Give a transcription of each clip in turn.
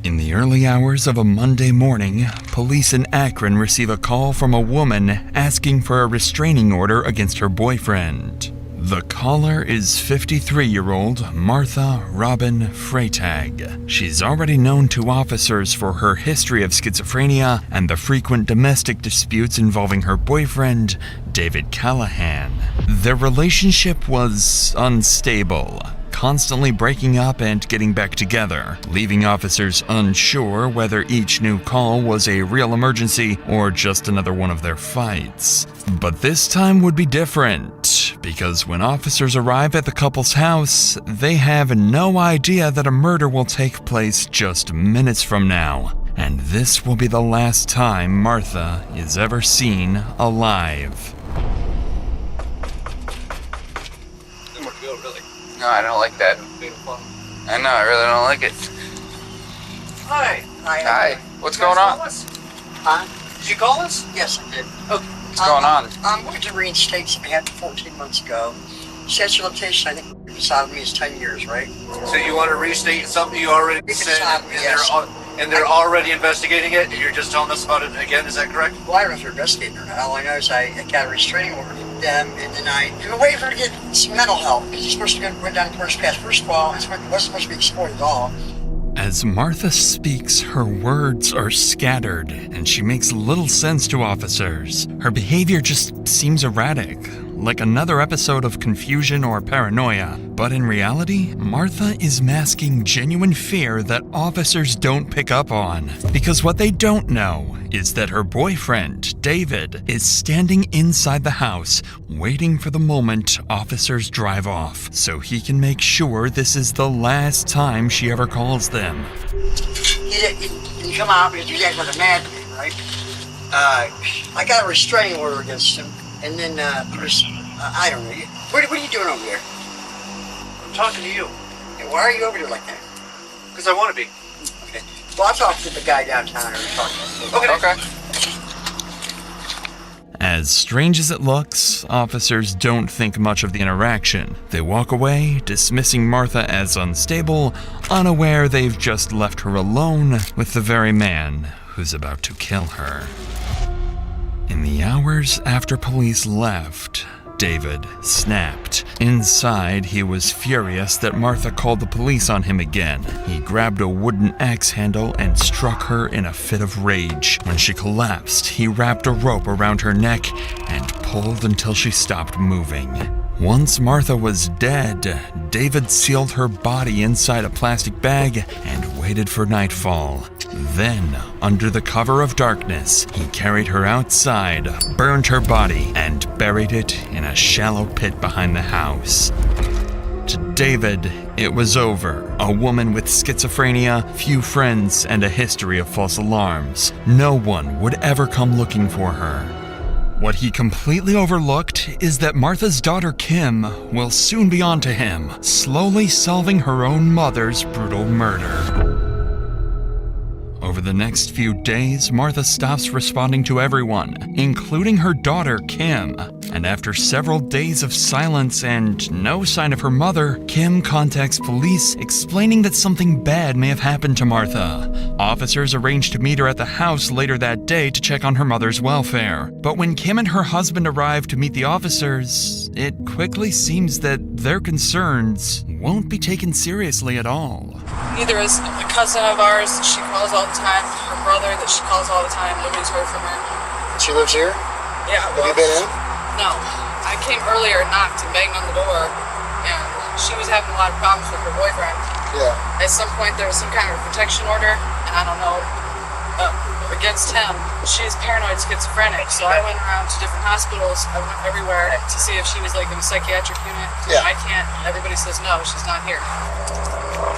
In the early hours of a Monday morning, police in Akron receive a call from a woman asking for a restraining order against her boyfriend. The caller is 53-year-old Martha Robin Freytag. She's already known to officers for her history of schizophrenia and the frequent domestic disputes involving her boyfriend, David Callahan. Their relationship was unstable, constantly breaking up and getting back together, leaving officers unsure whether each new call was a real emergency or just another one of their fights. But this time would be different, because when officers arrive at the couple's house, they have no idea that a murder will take place just minutes from now. And this will be the last time Martha is ever seen alive. No, I don't like that. I know, I really don't like it. Hi. Hi. What's going on? Huh? Did you call us? Yes, I did. Okay. What's going on? I'm going to reinstate something I had 14 months ago. Statute of limitation, I think, beside me is 10 years, right? So you want to restate something you already said, Yes. and they're already investigating it, and you're just telling us about it again, is that correct? Well, I don't know if they're investigating or not. All I know is I got a restraining order from them, and then I've been waiting for her to get some mental help, because he's supposed to go down the first path. First of all, it wasn't supposed to be explored at all. As Martha speaks, her words are scattered, and she makes little sense to officers. Her behavior just seems erratic, like another episode of confusion or paranoia. But in reality, Martha is masking genuine fear that officers don't pick up on. Because what they don't know is that her boyfriend, David, is standing inside the house, waiting for the moment officers drive off, so he can make sure this is the last time she ever calls them. He didn't come out because you guys were mad at me, right? I got a restraining order against him, and then I don't know. What are you doing over there? I'm talking to you, Hey, why are you over there like that? because I want to be. Okay. Well, I'll talk to the guy downtown. Okay. As strange as it looks, officers don't think much of the interaction. They walk away, dismissing Martha as unstable, unaware they've just left her alone with the very man who's about to kill her. In the hours after police left, David snapped. Inside, he was furious that Martha called the police on him again. He grabbed a wooden axe handle and struck her in a fit of rage. When she collapsed, he wrapped a rope around her neck and pulled until she stopped moving. Once Martha was dead, David sealed her body inside a plastic bag and waited for nightfall. Then, under the cover of darkness, he carried her outside, burned her body, and buried it in a shallow pit behind the house. To David, it was over. A woman with schizophrenia, few friends, and a history of false alarms. No one would ever come looking for her. What he completely overlooked is that Martha's daughter Kim will soon be on to him, slowly solving her own mother's brutal murder. Over the next few days, Martha stops responding to everyone, including her daughter, Kim. And after several days of silence and no sign of her mother, Kim contacts police explaining that something bad may have happened to Martha. Officers arrange to meet her at the house later that day to check on her mother's welfare. But when Kim and her husband arrive to meet the officers, it quickly seems that their concerns won't be taken seriously at all. Neither is a cousin of ours that she calls all the time, her brother that she calls all the time. Nobody's heard from her. She lives here? Yeah, Have you been in? No. I came earlier, knocked, and banged on the door, and she was having a lot of problems with her boyfriend. Yeah. At some point, there was some kind of protection order, and I don't know, against him. She's paranoid schizophrenic, so I went around to different hospitals. I went everywhere to see if she was like in a psychiatric unit. Yeah. I can't. Everybody says no, she's not here.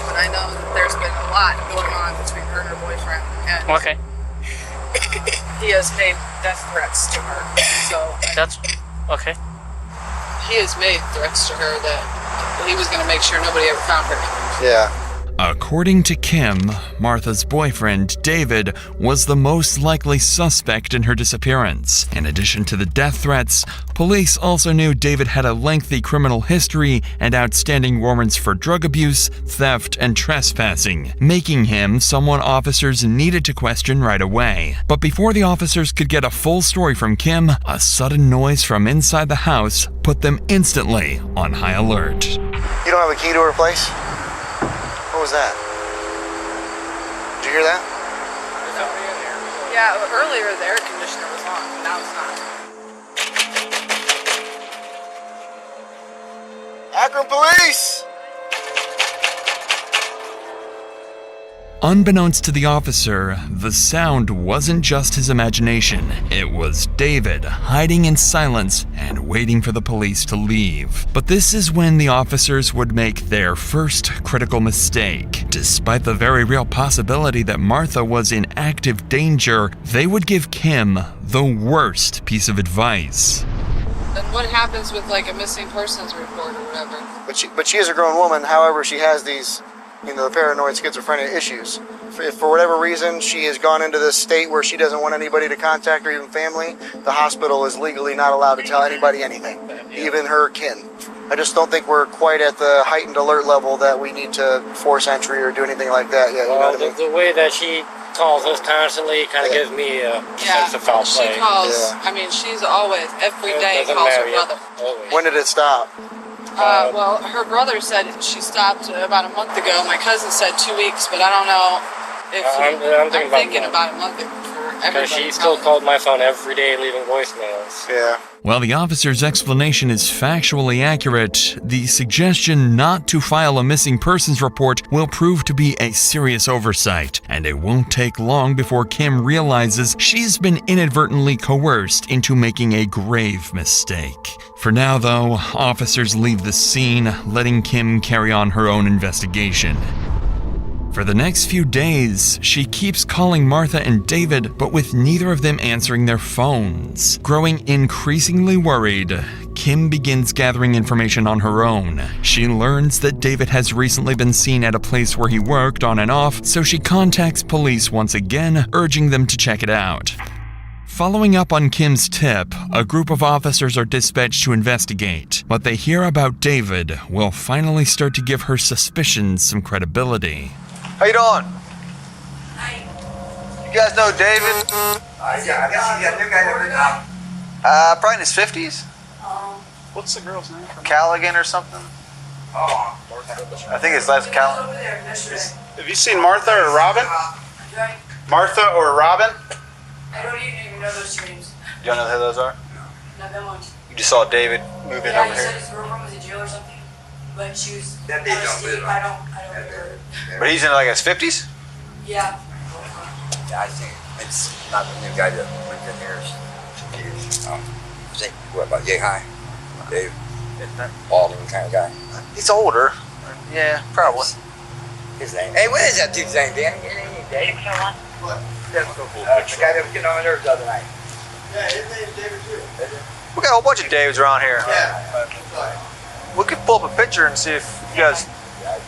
But I know that there's been a lot going on between her and her boyfriend. And Okay. he has made death threats to her. So That's okay. he has made threats to her that he was going to make sure nobody ever found her. Yeah. According to Kim, Martha's boyfriend, David, was the most likely suspect in her disappearance. In addition to the death threats, police also knew David had a lengthy criminal history and outstanding warrants for drug abuse, theft, and trespassing, making him someone officers needed to question right away. But before the officers could get a full story from Kim, a sudden noise from inside the house put them instantly on high alert. You don't have a key to her place? What was that? Did you hear that? Yeah, earlier the air conditioner was on, but now it's not. Akron Police! Unbeknownst to the officer, the sound wasn't just his imagination. It was David hiding in silence and waiting for the police to leave. But this is when the officers would make their first critical mistake. Despite the very real possibility that Martha was in active danger, they would give Kim the worst piece of advice. Then what happens with like a missing persons report or whatever? But she is a grown woman, however, she has these, the paranoid schizophrenia issues. If for whatever reason she has gone into this state where she doesn't want anybody to contact her, even family, the hospital is legally not allowed to tell anybody anything, even her kin. I just don't think we're quite at the heightened alert level that we need to force entry or do anything like that yet. Well, the way that she calls us constantly kind of gives me a sense of foul play. She calls, Yeah. I mean, she's always, every day Doesn't calls matter, her yeah, brother. always. When did it stop? Well, her brother said she stopped about a month ago. My cousin said 2 weeks, but I don't know if I'm thinking about a month for Because everybody. she still called my phone every day leaving voicemails. Yeah. While the officer's explanation is factually accurate, the suggestion not to file a missing persons report will prove to be a serious oversight, and it won't take long before Kim realizes she's been inadvertently coerced into making a grave mistake. For now, though, officers leave the scene, letting Kim carry on her own investigation. For the next few days, she keeps calling Martha and David, but with neither of them answering their phones. Growing increasingly worried, Kim begins gathering information on her own. She learns that David has recently been seen at a place where he worked on and off, so she contacts police once again, urging them to check it out. Following up on Kim's tip, a group of officers are dispatched to investigate. What they hear about David will finally start to give her suspicions some credibility. How you doing? Hi. You guys know David? Probably in his 50s. What's the girl's name? Callaghan or something. I think it's last Callaghan. Over there, yesterday. Have you seen Martha or Robin? Right. Martha or Robin? I don't even know those two names. You don't know who those are? Not that much. You just saw David move in Yeah, over he said here. his girlfriend was in jail or something. But she was That out they of don't state. live I don't remember. But he's in like his 50s? Yeah. Yeah, I think it's not the new guy that lived in here. I think, what about Jay High? Dave? Balding kind of guy. He's older. Yeah, probably. His name. Hey, what is that dude's name, Danny? Your name is Dave? What? The guy that was getting on my nerves the other night. Yeah, his name's David too. We got a whole bunch of Davids around here. Yeah. We could pull up a picture and see if you guys. I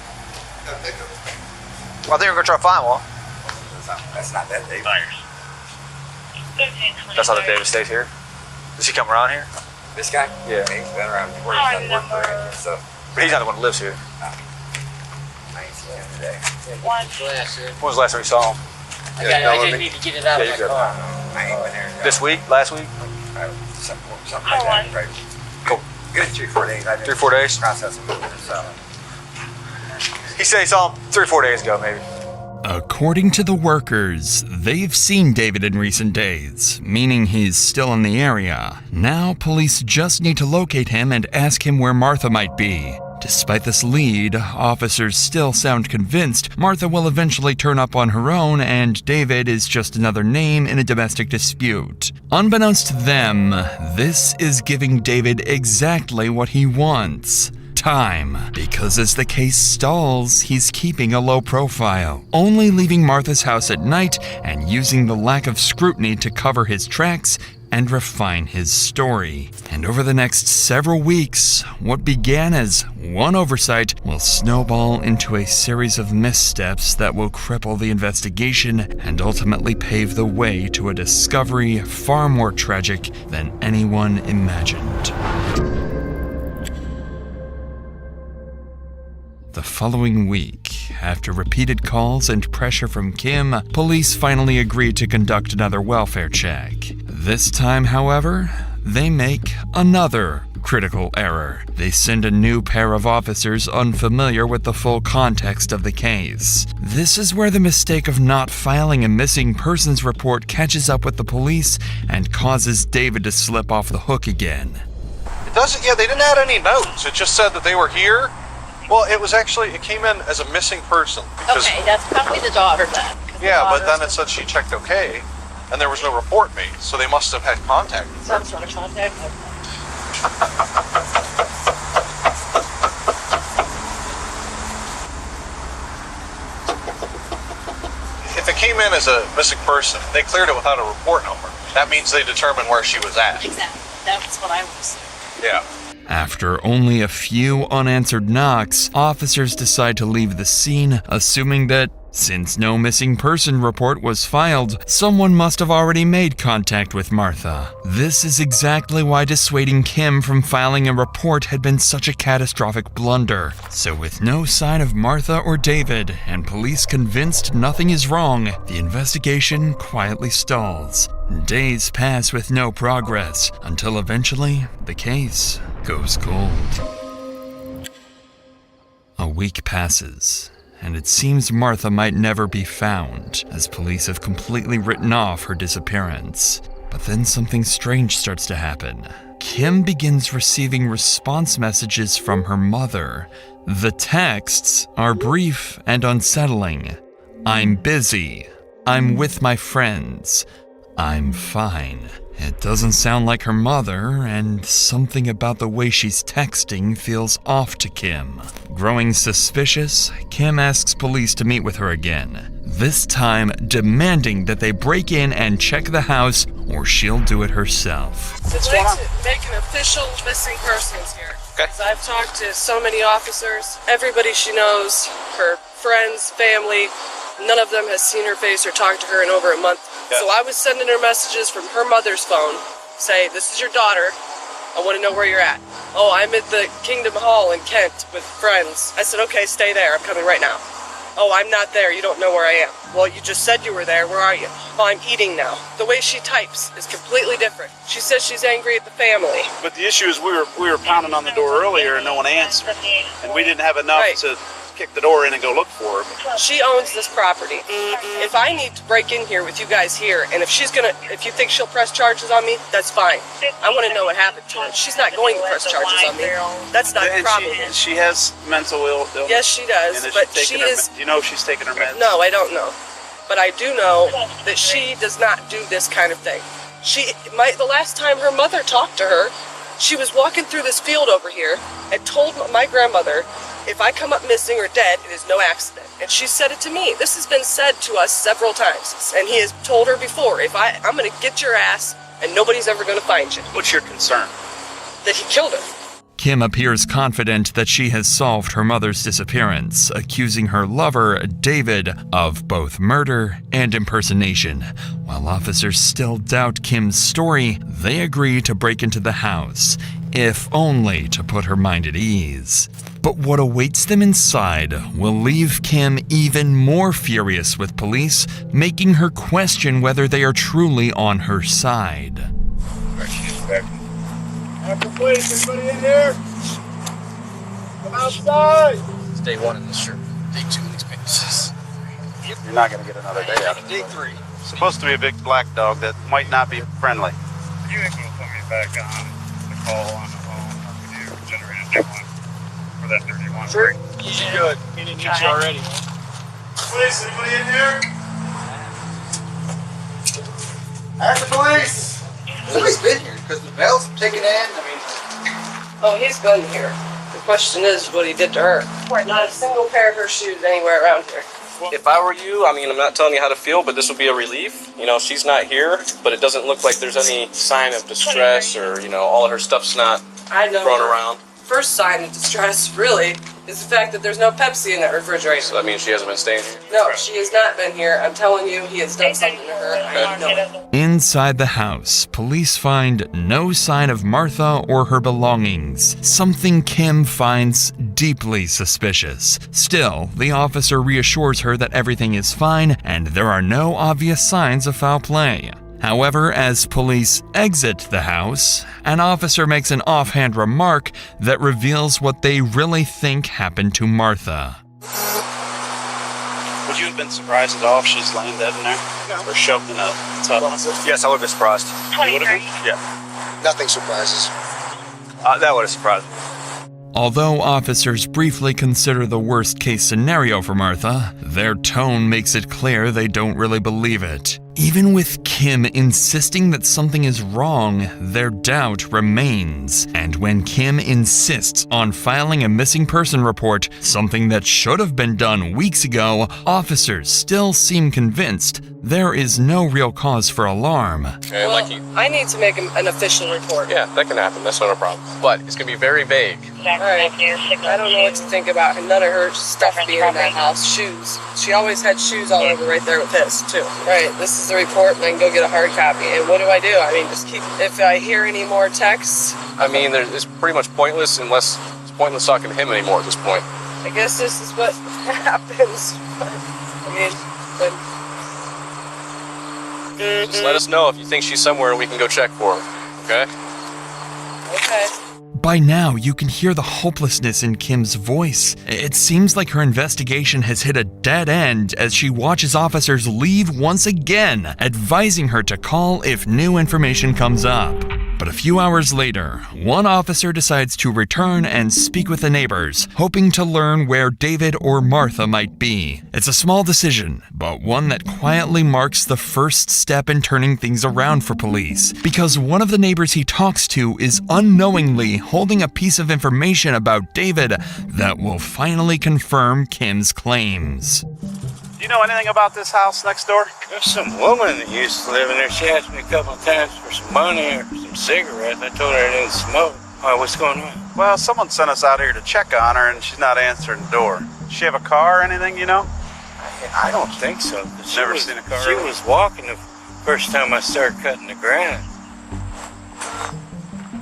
think we're gonna try to find one. That's not that Dave. That's how the David stays here. Does he come around here? This guy? Yeah. He's been around before. He's done work for him and stuff. But he's not the one that lives here. I ain't seen him today. When was the last time you saw him? I just need to get it out Yeah, of you're my good. car. I ain't been there. This week? Last week? Something like that. Right. Cool. Good 3-4 days. I did 3-4 days? process of moving, so. He said he saw him 3 or 4 days ago, maybe. According to the workers, they've seen David in recent days, meaning he's still in the area. Now, police just need to locate him and ask him where Martha might be. Despite this lead, officers still sound convinced Martha will eventually turn up on her own and David is just another name in a domestic dispute. Unbeknownst to them, this is giving David exactly what he wants. Time, because as the case stalls, he's keeping a low profile, only leaving Martha's house at night and using the lack of scrutiny to cover his tracks and refine his story. And over the next several weeks, what began as one oversight will snowball into a series of missteps that will cripple the investigation and ultimately pave the way to a discovery far more tragic than anyone imagined. The following week, after repeated calls and pressure from Kim, police finally agreed to conduct another welfare check. This time, however, they make another critical error. They send a new pair of officers unfamiliar with the full context of the case. This is where the mistake of not filing a missing persons report catches up with the police and causes David to slip off the hook again. They didn't add any notes. It just said that they were here. Well, it came in as a missing person. Okay, that's probably the daughter then. Yeah, but then it said she checked okay, and there was no report made, so they must have had contact. Some sort of contact? If it came in as a missing person, they cleared it without a report number. That means they determined where she was at. Exactly. That's what I was. Yeah. After only a few unanswered knocks, officers decide to leave the scene, assuming that since no missing person report was filed, someone must have already made contact with Martha. This is exactly why dissuading Kim from filing a report had been such a catastrophic blunder. So with no sign of Martha or David, and police convinced nothing is wrong, the investigation quietly stalls. Days pass with no progress, until eventually, the case goes cold. A week passes, and it seems Martha might never be found, as police have completely written off her disappearance. But then something strange starts to happen. Kim begins receiving response messages from her mother. The texts are brief and unsettling. "I'm busy. I'm with my friends. I'm fine." It doesn't sound like her mother, and something about the way she's texting feels off to Kim. Growing suspicious, Kim asks police to meet with her again, this time demanding that they break in and check the house, or she'll do it herself. I'd like to make an official missing persons here. Okay. Because I've talked to so many officers, everybody she knows, her friends, family, none of them has seen her face or talked to her in over a month. Yeah. So I was sending her messages from her mother's phone, say, "This is your daughter. I want to know where you're at." "Oh, I'm at the Kingdom Hall in Kent with friends." I said, "Okay, stay there. I'm coming right now." "Oh, I'm not there. You don't know where I am." "Well, you just said you were there. Where are you?" "Oh, I'm eating now." The way she types is completely different. She says she's angry at the family. But the issue is we were pounding on the door earlier and no one answered, and we didn't have enough to kick the door in and go look for her. She owns this property. If I need to break in here with you guys here, and if you think she'll press charges on me, that's fine. I want to know what happened to her. She's not going to press charges on me. That's not the problem. She has mental illness. Yes, she does. And But she is. Do you know if she's taking her meds? No, I don't know. But I do know that she does not do this kind of thing. The last time her mother talked to her, she was walking through this field over here and told my grandmother, "If I come up missing or dead, it is no accident." And she said it to me. This has been said to us several times. And he has told her before, I'm going to get your ass and nobody's ever going to find you. What's your concern? That he killed her. Kim appears confident that she has solved her mother's disappearance, accusing her lover, David, of both murder and impersonation. While officers still doubt Kim's story, they agree to break into the house, if only to put her mind at ease. But what awaits them inside will leave Kim even more furious with police, making her question whether they are truly on her side. Police, anybody in here? Come outside! It's day one in this shirt. Day two in these pictures. You're not going to get another day out of it. Day 3. Supposed to be a big black dog that might not be friendly. You ain't gonna put me back on the call on the phone, or could you generate a new one for that 31? Sure. You good. He didn't get you already. Police, anybody in here? Ask the police! Nobody's been here because the bell's taken in. Oh, he's been here. The question is what he did to her. Not a single pair of her shoes anywhere around here. If I were you, I mean, I'm not telling you how to feel, but this would be a relief. You know, she's not here, but it doesn't look like there's any sign of distress or, you know, all of her stuff's not thrown around. First sign of distress, really, is the fact that there's no Pepsi in that refrigerator. So that means she hasn't been staying here? No, she has not been here. I'm telling you, he has done something to her. I know it. Inside the house, police find no sign of Martha or her belongings, something Kim finds deeply suspicious. Still, the officer reassures her that everything is fine and there are no obvious signs of foul play. However, as police exit the house, an officer makes an offhand remark that reveals what they really think happened to Martha. Would you have been surprised at all if she's laying dead in there? No. Or shoved in a tub? Yes, I would have been surprised. You would have been? Yeah. Nothing surprises. That would have surprised me. Although officers briefly consider the worst-case scenario for Martha, their tone makes it clear they don't really believe it. Even with Kim insisting that something is wrong, their doubt remains. And when Kim insists on filing a missing person report, something that should have been done weeks ago, officers still seem convinced there is no real cause for alarm. Well, I need to make an official report. Yeah, that can happen. That's not a problem. But it's going to be very vague. Alright, I don't know what to think about none of her stuff being in that house. Shoes. She always had shoes all over right there with his, too. Right, this is the report, and I can go get a hard copy. And what do? I mean, just keep, if I hear any more texts... I mean, it's pretty much pointless unless it's pointless talking to him anymore at this point. I guess this is what happens. I mean, but... Just let us know if you think she's somewhere and we can go check for her, okay? Okay. By now, you can hear the hopelessness in Kim's voice. It seems like her investigation has hit a dead end as she watches officers leave once again, advising her to call if new information comes up. But a few hours later, one officer decides to return and speak with the neighbors, hoping to learn where David or Martha might be. It's a small decision, but one that quietly marks the first step in turning things around for police, because one of the neighbors he talks to is unknowingly holding a piece of information about David that will finally confirm Kim's claims. Do you know anything about this house next door? There's some woman that used to live in there. She asked me a couple of times for some money or some cigarettes. I told her I didn't smoke. Why, what's going on? Well, someone sent us out here to check on her, and she's not answering the door. Does she have a car or anything, you know? I don't think so. Never seen a car? She was walking the first time I started cutting the grass.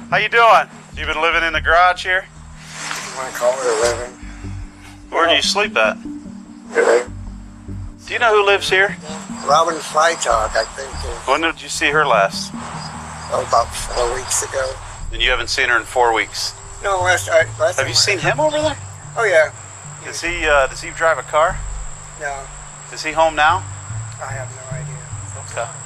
How you doing? You been living in the garage here? You want to call it a living? Where do you sleep at? Good. Do you know who lives here? Robin Freitag, I think. When did you see her last? Oh, about 4 weeks ago. And you haven't seen her in 4 weeks? No, last Have you seen him over there? Oh, yeah. Does he drive a car? No. Is he home now? I have no idea. Okay.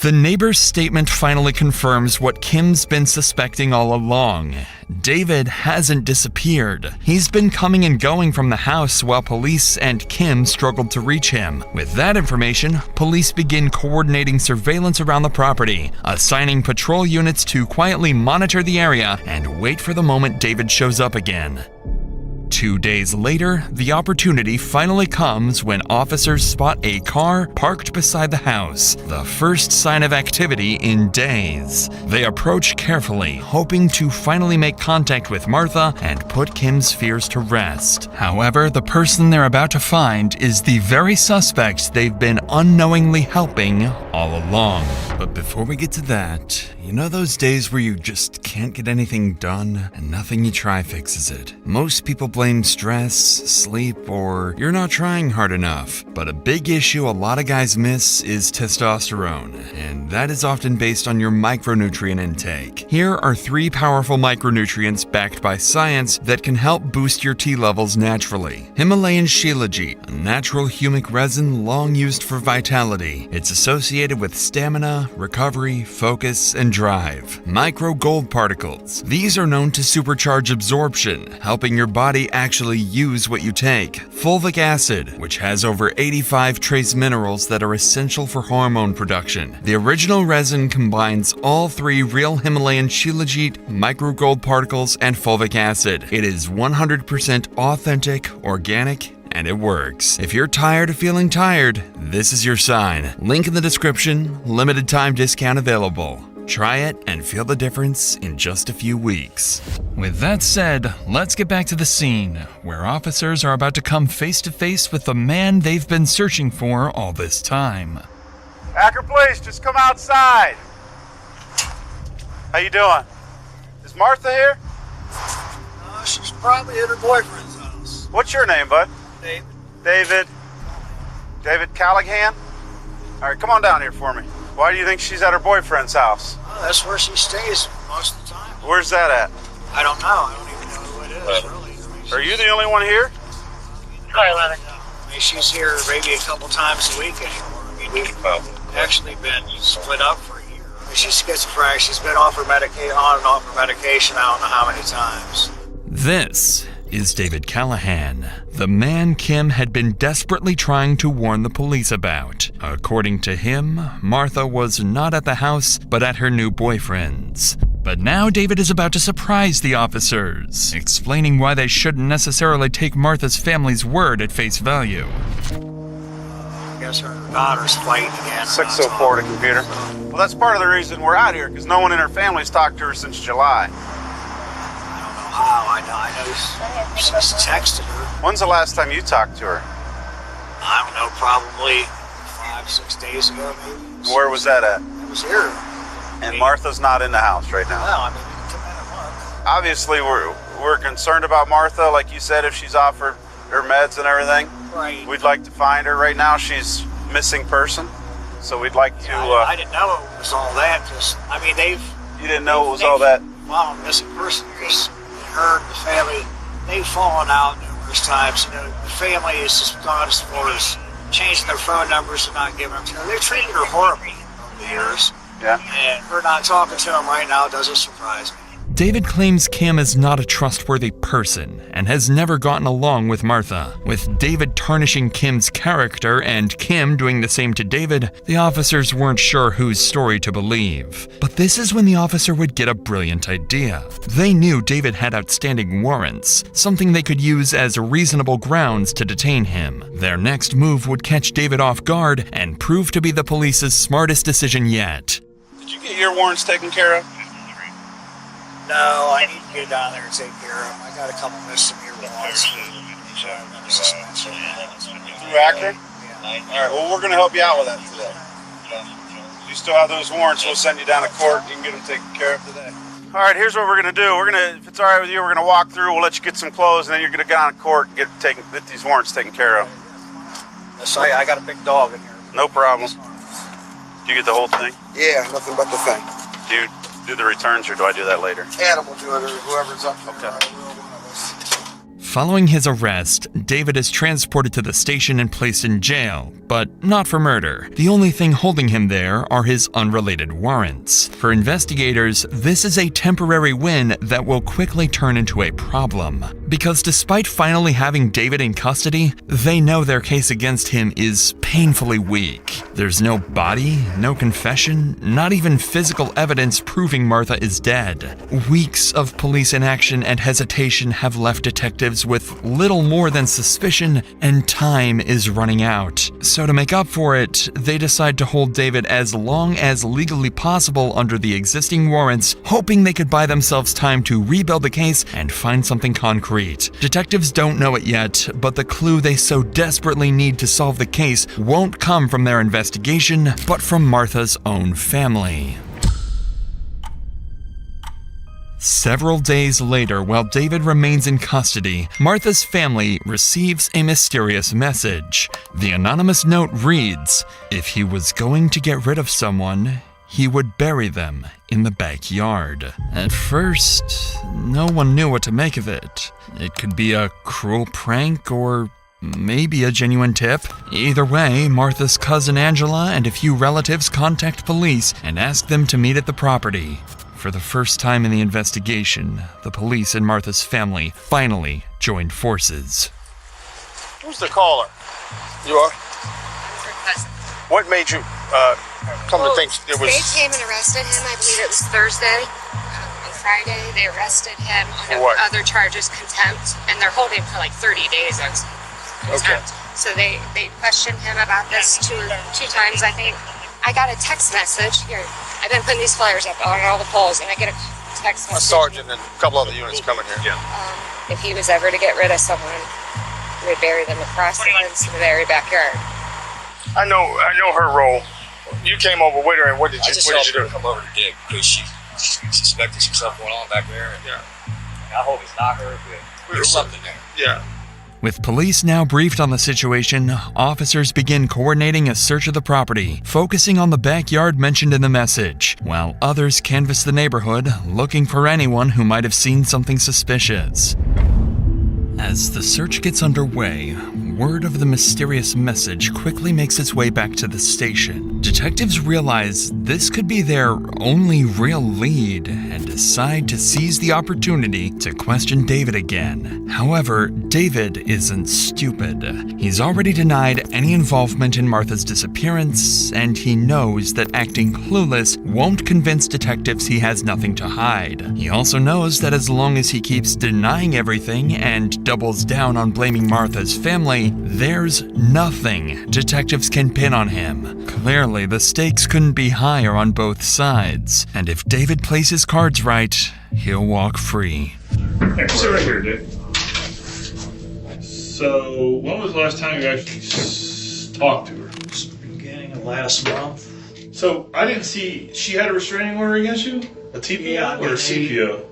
The neighbor's statement finally confirms what Kim's been suspecting all along. David hasn't disappeared. He's been coming and going from the house while police and Kim struggled to reach him. With that information, police begin coordinating surveillance around the property, assigning patrol units to quietly monitor the area and wait for the moment David shows up again. 2 days later, the opportunity finally comes when officers spot a car parked beside the house, the first sign of activity in days. They approach carefully, hoping to finally make contact with Martha and put Kim's fears to rest. However, the person they're about to find is the very suspect they've been unknowingly helping all along. But before we get to that, you know those days where you just can't get anything done and nothing you try fixes it? Most people blame stress, sleep, or you're not trying hard enough. But a big issue a lot of guys miss is testosterone, and that is often based on your micronutrient intake. Here are 3 powerful micronutrients backed by science that can help boost your T levels naturally. Himalayan Shilajit, a natural humic resin long used for vitality. It's associated associated with stamina, recovery, focus, and drive. Micro gold particles. These are known to supercharge absorption, helping your body actually use what you take. Fulvic acid, which has over 85 trace minerals that are essential for hormone production. The original resin combines all three real Himalayan shilajit, micro gold particles, and fulvic acid. It is 100% authentic, organic, and it works. If you're tired of feeling tired, this is your sign. Link in the description, limited time discount available. Try it and feel the difference in just a few weeks. With that said, let's get back to the scene, where officers are about to come face to face with the man they've been searching for all this time. Akron Police, just come outside. How you doing? Is Martha here? She's probably at her boyfriend's house. What's your name, bud? David. David. David Callahan? All right, come on down here for me. Why do you think she's at her boyfriend's house? That's where she stays most of the time. Where's that at? I don't know. I don't even know who it is, really. Are you the only one here? I mean, she's here maybe a couple times a week anymore. I mean, we've actually been split up for a year. I mean, she's schizophrenic. She's been on and off her medication I don't know how many times. This is David Callahan, the man Kim had been desperately trying to warn the police about. According to him, Martha was not at the house, but at her new boyfriend's. But now David is about to surprise the officers, explaining why they shouldn't necessarily take Martha's family's word at face value. I guess her daughter's fighting again. 604 to computer. Well, that's part of the reason we're out here, because no one in her family's talked to her since July. How? I know she's texted her. When's the last time you talked to her? I don't know, probably 5-6 days ago, maybe. Where was that at? It was here. And Martha's not in the house right now. Well, I mean, we can come in a month. Obviously, we're concerned about Martha, like you said, if she's off her meds and everything. Right. We'd like to find her. Right now, she's missing person, so we'd like to... I didn't know it was all that. You didn't know it was all that? Well, missing person, because her and the family, they've fallen out numerous times. You know, the family has just gone as far as changing their phone numbers and not giving them to her. They've treated her horribly over the years. Yeah. And her not talking to him right now doesn't surprise me. David claims Kim is not a trustworthy person and has never gotten along with Martha. With David tarnishing Kim's character and Kim doing the same to David, the officers weren't sure whose story to believe. But this is when the officer would get a brilliant idea. They knew David had outstanding warrants, something they could use as reasonable grounds to detain him. Their next move would catch David off guard and prove to be the police's smartest decision yet. Did you get your warrants taken care of? No, I need to get down there and take care of them. I got a couple misdemeanor warrants. Through Akron? Yeah. All right, well, we're going to help you out with that today. You still have those warrants, we'll send you down to court. You can get them taken care of today. All right, here's what we're going to do. If it's all right with you, we're going to walk through. We'll let you get some clothes, and then you're going to go down to court and get these warrants taken care of. I got a big dog in here. No problem. Do you get the whole thing? Yeah, nothing but the thing. Do you do the returns, or do I do that later? Adam will do it, or whoever's up for Okay. Following his arrest, David is transported to the station and placed in jail, but not for murder. The only thing holding him there are his unrelated warrants. For investigators, this is a temporary win that will quickly turn into a problem. Because despite finally having David in custody, they know their case against him is painfully weak. There's no body, no confession, not even physical evidence proving Martha is dead. Weeks of police inaction and hesitation have left detectives with little more than suspicion, and time is running out. So to make up for it, they decide to hold David as long as legally possible under the existing warrants, hoping they could buy themselves time to rebuild the case and find something concrete. Detectives don't know it yet, but the clue they so desperately need to solve the case won't come from their investigation, but from Martha's own family. Several days later, while David remains in custody, Martha's family receives a mysterious message. The anonymous note reads, "If he was going to get rid of someone, he would bury them in the backyard." At first, no one knew what to make of it. It could be a cruel prank or Maybe a genuine tip. Either way, Martha's cousin Angela and a few relatives contact police and ask them to meet at the property. For the first time in the investigation, the police and Martha's family finally joined forces. Who's the caller? You are? What made you come to think it was... They came and arrested him, I believe it was Thursday. On Friday, they arrested him on other charges, contempt, and they're holding him for like 30 days on contempt. Okay. So they questioned him about this two times, I think. I got a text message. Here, I've been putting these flyers up on all the poles, and I get a text message. A sergeant and a couple other units coming here. If he was ever to get rid of someone, he would bury them across the fence in the very backyard. I know her role. You came over with her, and what did you do? Come over to dig because she suspected some stuff going on back there. And, I hope it's not her, but there's something there. Yeah. With police now briefed on the situation, officers begin coordinating a search of the property, focusing on the backyard mentioned in the message, while others canvass the neighborhood, looking for anyone who might have seen something suspicious. As the search gets underway, word of the mysterious message quickly makes its way back to the station. Detectives realize this could be their only real lead and decide to seize the opportunity to question David again. However, David isn't stupid. He's already denied any involvement in Martha's disappearance, and he knows that acting clueless won't convince detectives he has nothing to hide. He also knows that as long as he keeps denying everything and doubles down on blaming Martha's family, there's nothing detectives can pin on him. Clearly, the stakes couldn't be higher on both sides, and if David plays his cards right, he'll walk free. Hey, sit right here, Dick. So, when was the last time you actually talked to her? Beginning of last month. So, I didn't see, she had a restraining order against you? A TPO or a CPO?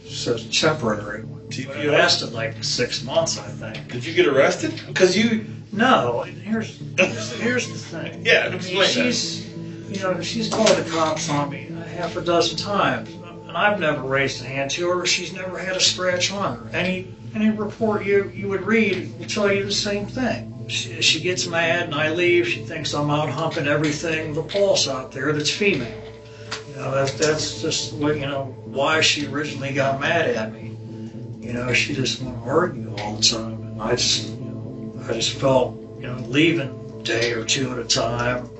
So temporary one. TPO? It lasted like 6 months, I think. Did you get arrested? Because you... No, here's the thing. Yeah, explain she's called the cops on me half a dozen times, and I've never raised a hand to her. She's never had a scratch on her. Any report you would read will tell you the same thing. She gets mad and I leave. She thinks I'm out humping everything with a pulse out there that's female. That's just why she originally got mad at me. She just wanted to argue all the time, and I just felt, leaving a day or two at a time,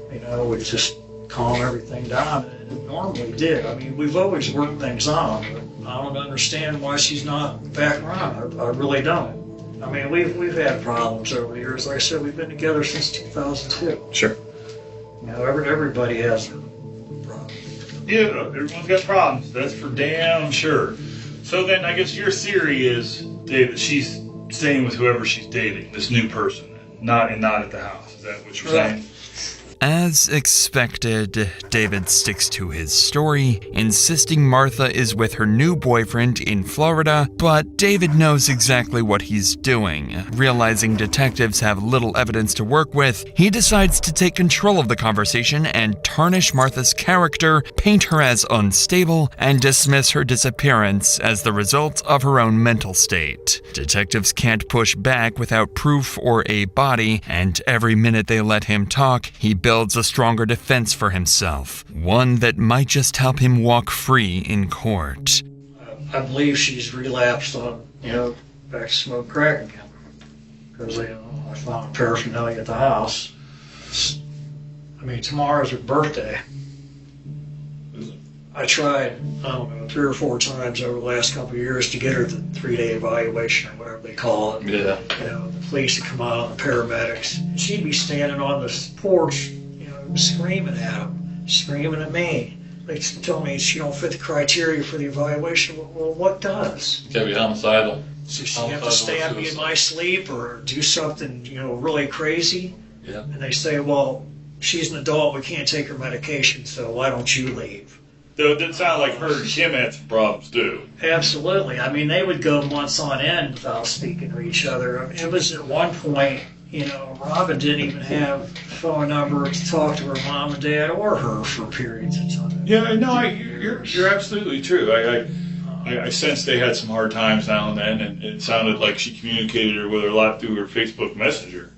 would just calm everything down. And it normally did. I mean, we've always worked things out, but I don't understand why she's not back around. I really don't. I mean, we've had problems over the years. Like I said, we've been together since 2002. Sure. Everybody has problems. Yeah, everyone's got problems. That's for damn sure. So then I guess your theory is, Dave, that she's staying with whoever she's dating, this new person, not at the house. Is that what you're saying? As expected, David sticks to his story, insisting Martha is with her new boyfriend in Florida, but David knows exactly what he's doing. Realizing detectives have little evidence to work with, he decides to take control of the conversation and tarnish Martha's character, paint her as unstable, and dismiss her disappearance as the result of her own mental state. Detectives can't push back without proof or a body, and every minute they let him talk, he builds a stronger defense for himself, one that might just help him walk free in court. I believe she's relapsed on, back to smoke crack again. Because, I found paraphernalia at the house. Tomorrow's her birthday. I tried, 3 or 4 times over the last couple of years to get her the 3-day evaluation or whatever they call it. Yeah. The police would come out, the paramedics. She'd be standing on the porch, screaming at them, screaming at me. They told me she don't fit the criteria for the evaluation. Well, what does? Gotta be homicidal. So she have to stab me in my sleep or do something, really crazy? Yeah. And they say, well, she's an adult, we can't take her medication, so why don't you leave? Though it didn't sound like her and Kim had some problems too. Absolutely. They would go months on end without speaking to each other. It was at one point, Robin didn't even have a phone number to talk to her mom and dad or her for periods of time. Yeah, no, you're absolutely true. I sensed they had some hard times now and then, and it sounded like she communicated with her a lot through her Facebook Messenger.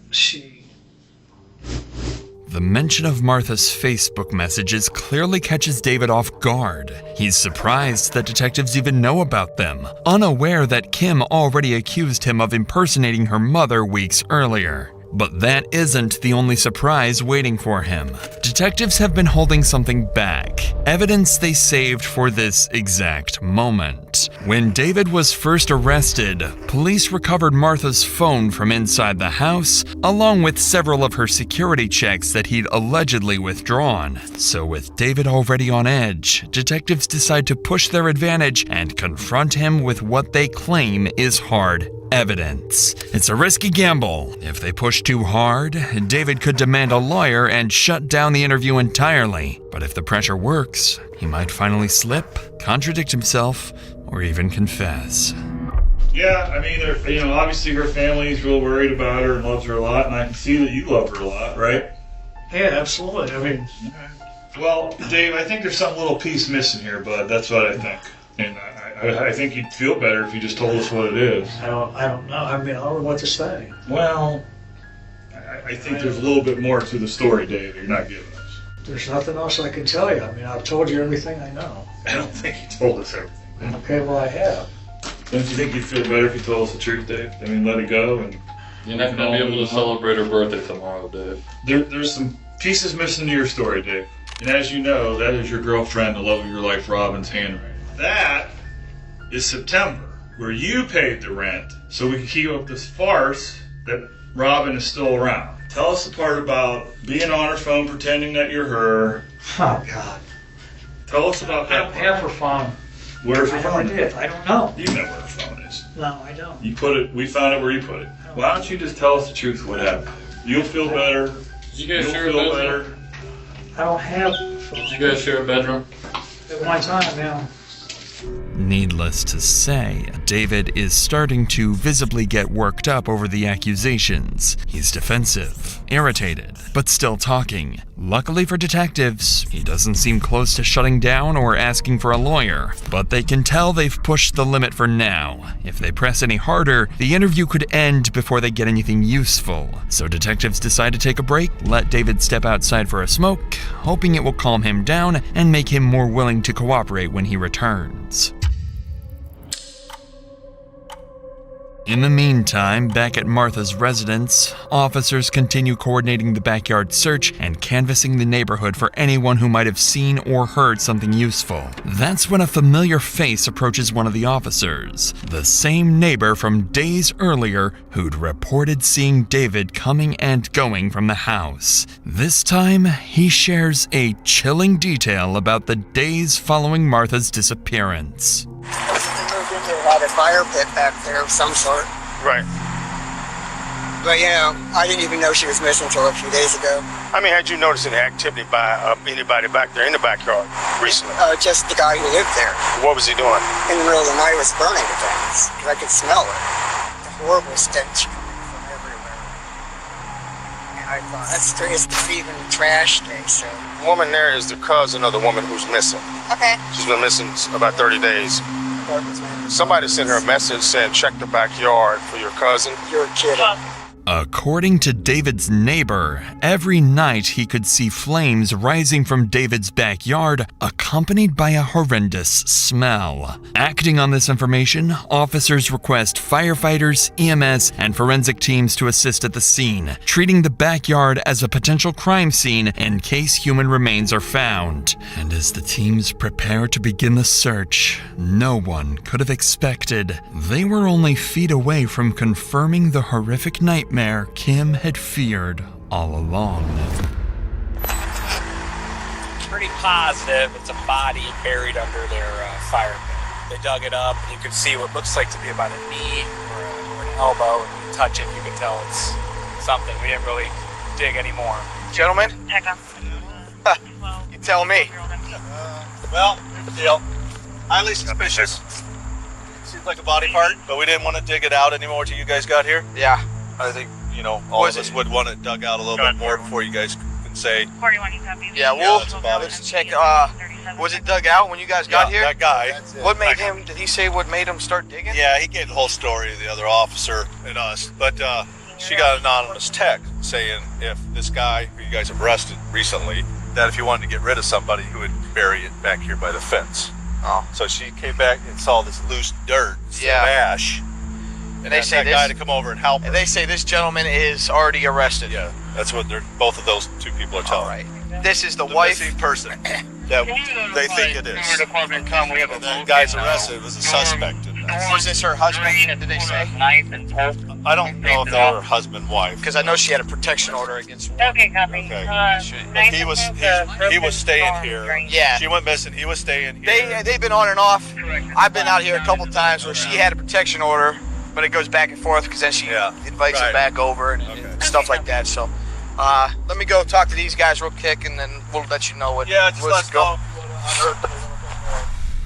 The mention of Martha's Facebook messages clearly catches David off guard. He's surprised that detectives even know about them, unaware that Kim already accused him of impersonating her mother weeks earlier. But that isn't the only surprise waiting for him. Detectives have been holding something back, evidence they saved for this exact moment. When David was first arrested, police recovered Martha's phone from inside the house, along with several of her security checks that he'd allegedly withdrawn. So with David already on edge, detectives decide to push their advantage and confront him with what they claim is hard evidence. It's a risky gamble. If they push too hard, David could demand a lawyer and shut down the interview entirely. But if the pressure works, he might finally slip, contradict himself, or even confess. Yeah, I mean, obviously her family's real worried about her and loves her a lot, and I can see that you love her a lot, right? Yeah, absolutely. I mean, well, Dave, I think there's some little piece missing here, bud. That's what I think. And I think you'd feel better if you just told us what it is. I don't know. I mean, I don't know what to say. Well, I think there's a little bit more to the story, Dave, you're not giving us. There's nothing else I can tell you. I mean, I've told you everything I know. I don't think you told us everything. Okay, well, I have. Don't you think you'd feel better if you told us the truth, Dave? I mean, let it go and... You're not going to be able to celebrate her birthday tomorrow, Dave. There's some pieces missing to your story, Dave. And as you know, that is your girlfriend, the love of your life, Robin's handwriting. That is September, where you paid the rent so we can keep up this farce that Robin is still around. Tell us the part about being on her phone pretending that you're her. Oh, God. Tell us about that. I don't have her phone. Where's her phone? I did. I don't know. You know where her phone is. No, I don't. You put it, we found it where you put it. Why don't you just tell us the truth what happened? You'll feel better. Did you guys share a feel bedroom? better. I don't have a phone. Did you guys share a bedroom? At one time, yeah. Needless to say, David is starting to visibly get worked up over the accusations. He's defensive, irritated, but still talking. Luckily for detectives, he doesn't seem close to shutting down or asking for a lawyer, but they can tell they've pushed the limit for now. If they press any harder, the interview could end before they get anything useful. So detectives decide to take a break, let David step outside for a smoke, hoping it will calm him down and make him more willing to cooperate when he returns. In the meantime, back at Martha's residence, officers continue coordinating the backyard search and canvassing the neighborhood for anyone who might have seen or heard something useful. That's when a familiar face approaches one of the officers, the same neighbor from days earlier who'd reported seeing David coming and going from the house. This time, he shares a chilling detail about the days following Martha's disappearance. Had a fire pit back there of some sort. Right. But, I didn't even know she was missing until a few days ago. I mean, had you noticed any activity by anybody back there in the backyard recently? Just the guy who lived there. What was he doing? In the middle of the night was burning things, because I could smell it. The horrible stench coming from everywhere. And I thought, that's strange, it's even trash day, so. The woman there is the cousin of the woman who's missing. Okay. She's been missing about 30 days. Somebody sent her a message saying, check the backyard for your cousin. You're kidding. According to David's neighbor, every night he could see flames rising from David's backyard, accompanied by a horrendous smell. Acting on this information, officers request firefighters, EMS, and forensic teams to assist at the scene, treating the backyard as a potential crime scene in case human remains are found. And as the teams prepare to begin the search, no one could have expected they were only feet away from confirming the horrific nightmare Kim had feared all along. Pretty positive it's a body buried under their fire pit. They dug it up, and you can see what looks like to be about a knee or an elbow. And you touch it, you can tell it's something. We didn't really dig anymore. Gentlemen? You tell me. Well, here's the deal. Highly suspicious. Seems like a body part, but we didn't want to dig it out anymore till you guys got here. Yeah. I think, all of us would want it dug out a little bit more before you guys can say, 41, you copy? Yeah, let's check. Was it dug out when you guys got here? that guy. What made him? Did he say what made him start digging? Yeah, he gave the whole story to the other officer and us. But she got an anonymous text saying if this guy who you guys have arrested recently, that if you wanted to get rid of somebody, he would bury it back here by the fence. Oh. So she came back and saw this loose dirt, some Yeah. ash. And they say that guy to come over and help her. And they say this gentleman is already arrested. Yeah, that's what both of those two people are telling. All right. This is the wife. Missing person that they think it is. And that guy's arrested was a suspect in this. Was this her husband? Did they say? I don't know if they were husband-wife. Because I know she had a protection order against. Okay, copy. Okay. He was staying here. Yeah. She went missing. He was staying here. They've been on and off. I've been out here a couple times where she had a protection order, but it goes back and forth because then she invites him back over and stuff like that. So let me go talk to these guys real quick, and then we'll let you know what. Yeah, just let's go.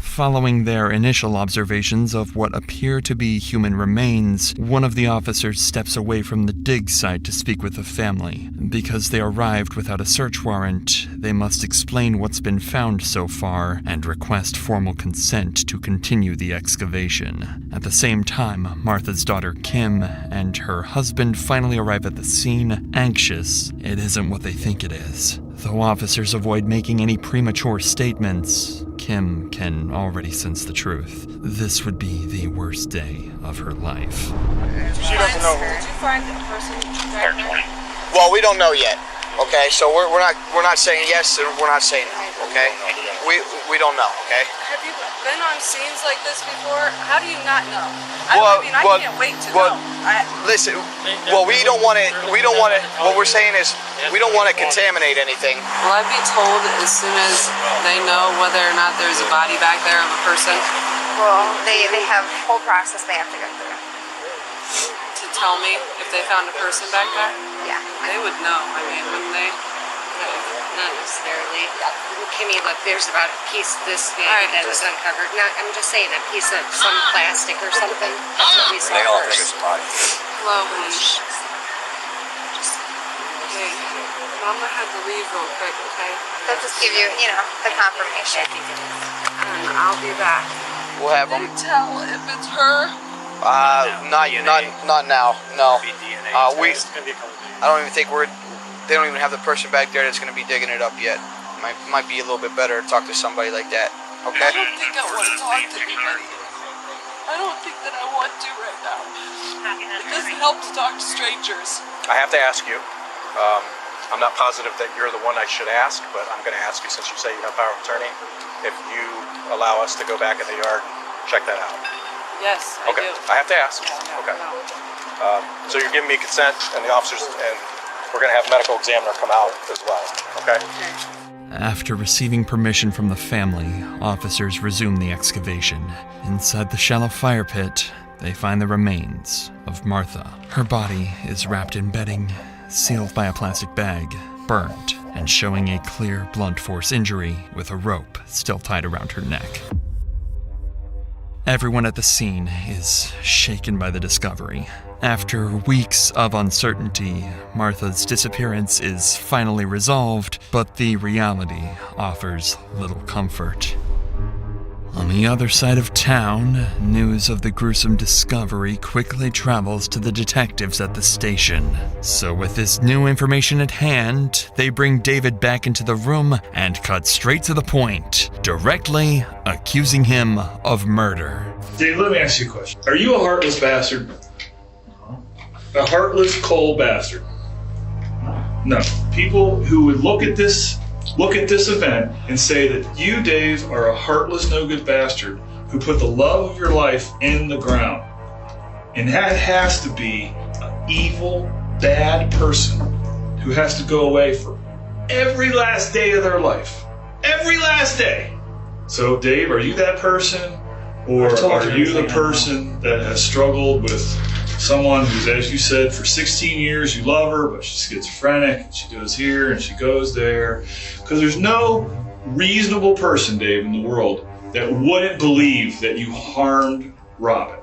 Following their initial observations of what appear to be human remains, one of the officers steps away from the dig site to speak with the family. Because they arrived without a search warrant, they must explain what's been found so far and request formal consent to continue the excavation. At the same time, Martha's daughter Kim and her husband finally arrive at the scene, anxious it isn't what they think it is. Though officers avoid making any premature statements, Kim can already sense the truth. This would be the worst day of her life. She doesn't know. Did you find the person back there? Well, we don't know yet. Okay, so we're not saying yes and we're not saying no. Okay, we don't know. Okay. Have you been on scenes like this before? How do you not know? I can't wait to know. Listen, we don't want to. What we're saying is, we don't want to contaminate anything. Will I be told as soon as they know whether or not there's a body back there of a person? Well, they have a whole process they have to go through. To tell me if they found a person back there? Yeah. They would know, wouldn't they? No, not necessarily. Kimmy, look, there's about a piece this big that was uncovered. Now, I'm just saying a piece of some plastic or something. That's what we saw They all think first. it's a body. Hello, honey. Okay, Mama had to leave real quick, okay? They'll just give you, the confirmation. And I'll be back. We'll have them. Can you tell if it's her? Not now. No. I don't even think they don't even have the person back there that's going to be digging it up yet. Might be a little bit better to talk to somebody like that. Okay. I don't think I want to talk to anybody. I don't think that I want to right now. It doesn't help to talk to strangers. I have to ask you. I'm not positive that you're the one I should ask, but I'm going to ask you since you say you have power of attorney, if you allow us to go back in the yard, check that out. Yes, I do. I have to ask. Okay. So you're giving me consent, and the officers, and we're going to have a medical examiner come out as well. Okay? After receiving permission from the family, officers resume the excavation. Inside the shallow fire pit, they find the remains of Martha. Her body is wrapped in bedding, sealed by a plastic bag, burnt, and showing a clear blunt force injury with a rope still tied around her neck. Everyone at the scene is shaken by the discovery. After weeks of uncertainty, Martha's disappearance is finally resolved, but the reality offers little comfort. On the other side of town, news of the gruesome discovery quickly travels to the detectives at the station. So with this new information at hand, they bring David back into the room and cut straight to the point, directly accusing him of murder. Dave, let me ask you a question. Are you a heartless bastard? A heartless, cold bastard? No. People who would look at this event and say that you, Dave, are a heartless, no-good bastard who put the love of your life in the ground. And that has to be an evil, bad person who has to go away for every last day of their life. Every last day. So, Dave, are you that person? Or are you the person that has struggled with someone who's, as you said, for 16 years you love her, but she's schizophrenic, and she goes here and she goes there? Because there's no reasonable person, Dave, in the world that wouldn't believe that you harmed Robin.